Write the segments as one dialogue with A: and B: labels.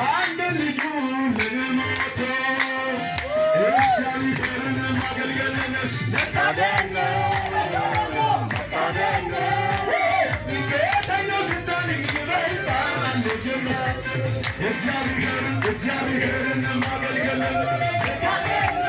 A: አንድ ልጁን ለሞቶ እግዚአብሔርን ማገልገል መታደል ነው። ጌታኛው ስልጣን ይበልጣል። እግዚአብሔርን ማገልገል መታደል ነው።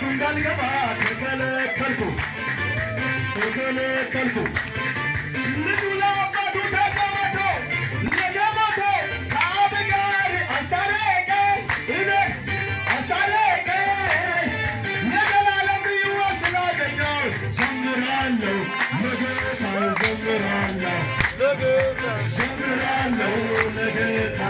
A: እንዳልገባ ተከለከልኩ። ልጁ ለአባቱ ተቀመጦ ለገመቶ ከአብ ጋር አስታረቀኝ፣ ለዘላለም ሕይወት ስላገኘሁ ዘምራለሁ፣ ለጌታ ዘምራለሁ ለጌታ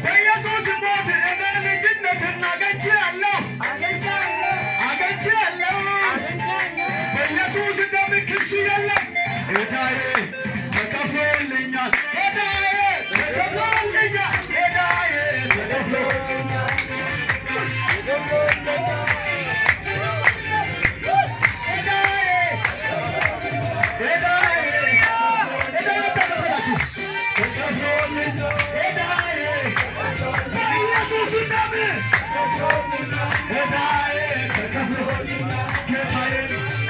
A: በኢየሱስ ሞት እኔ ልጅነትን አግኝቻለሁ። በኢየሱስ ደም ክስ የለም። ዕዳዬ ተከፍሎልኛል።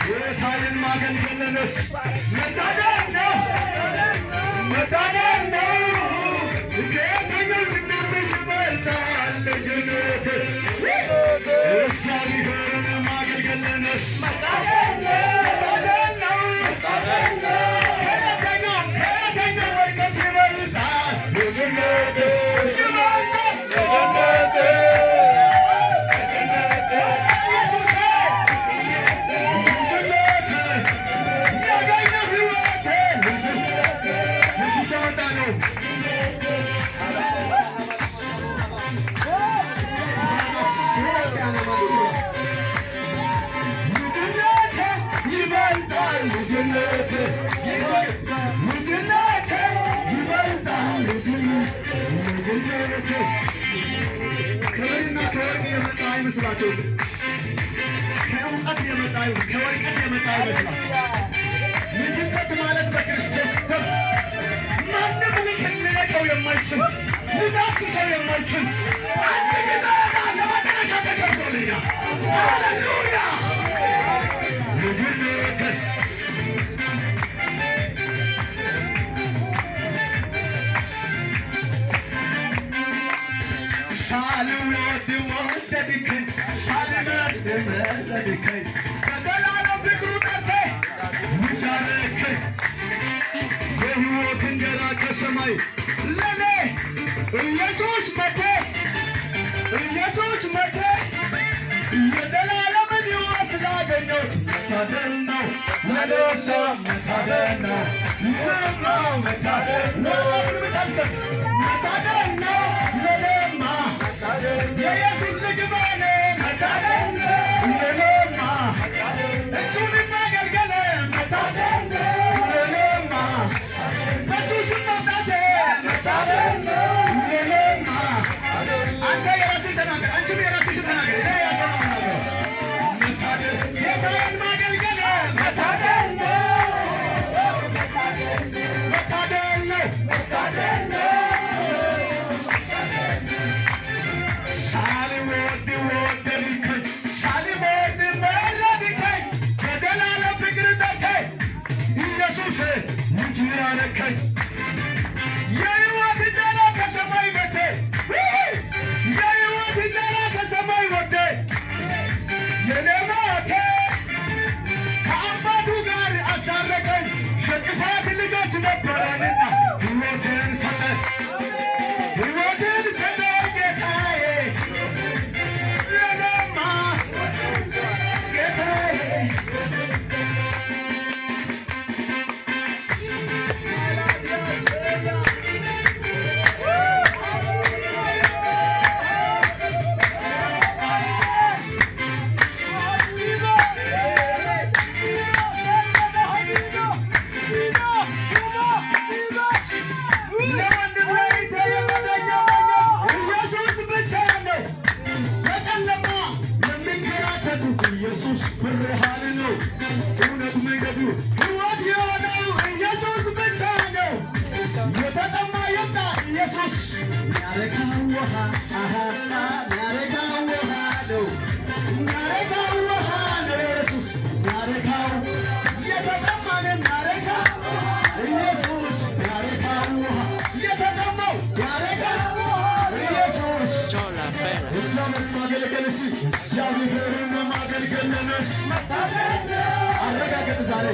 A: ጌታዬን ማገልገልንስ መታደል ነው። ጌታዬን ስናምን ይበልጣል ልጅነት። እግዚአብሔርን ማገልገልንስ መታደል ነው። ከየትኛው በረከት ይበልጣል ልጅነት። ክብርና ከወርቅ የመጣ አይመስላችሁም? ከእውቀት የመጣ ከወርቀት የመጣ አይመስላችሁም? ልጅነት ማለት በክርስቶስ ደም ማንም ሊነቀው የማይችል ሊዳስሰው የማይችል አንድ ጊዜ ለመጨረሻ ተገብቶልኛል። ሃሌሉያ! ልጅነት ሳልወድ ወደድከኝ የመረድከኝ ከዘላለም ፍቅሩ ጠርተህ ውጫረከኝ የሕይወት እንጀራ ከሰማይ ለኔ ኢየሱስ መቴ ኢየሱስ መቴ የዘላለምን ሕይወት ላገኘው መታደል ነው ለደሰ መታደል ነው ይህማ መታደል ነው መታደል ነው ለኔማ የኢየሱስ ልጅ በኔ መታደል ነው ለኔማ እሱን ማገልገል መታደል ነው ለኔማ በሱ ስም መውጣቴ መታደል ነው ለኔማ አንተ የራስህን ተናገር አንቺም የራስሽን ተናገር እኔ ያሰማው መታደል ጌታዬን ማገልገል መታደል ነው መታደል ነው መታደል ነው ሳልወድ ወደድከኝ ሳልወድ መረጥከኝ ከዘላለም ፍቅር ጠርተህ ኢየሱስ ልጅ ያረከኝ የሕይወት እንጀራ ከሰማይ መጥተህ የሕይወት እንጀራ ከሰማይ ወርደህ የኔ ሞቴ ከአባቱ ጋር አስታረቀኝ የጥፋት ልጆች ነበረንና ሕይወትን ሰጠህ ሕይወትን ሰጠህ ጌታዬ ለኔማ ጌታዬ ለወንድም ለእህቴ የምመኘው ኢየሱስ ብቻ ነው። በጨለማ ለሚንከራተቱት ኢየሱስ ብርሃን ነው። እውነት መንገዱ ሕይወት የሆነው ኢየሱስ ብቻ ነው። የተጠማ ይምጣ ኢየሱስ ያረካው ውሃ ያረካው ውሃ ነው ያረካው ውሃ ነው ኢየሱስ ያረካው የተጠማንን ያረካው ኢየሱስ ያረካው ውሃ የተጠማው ያረካው ኢየሱስ እግዚአብሔርን ማገልገል እስቲ እግዚአብሔርን ማገልገል ለነስ አረጋገጥ ዛሬ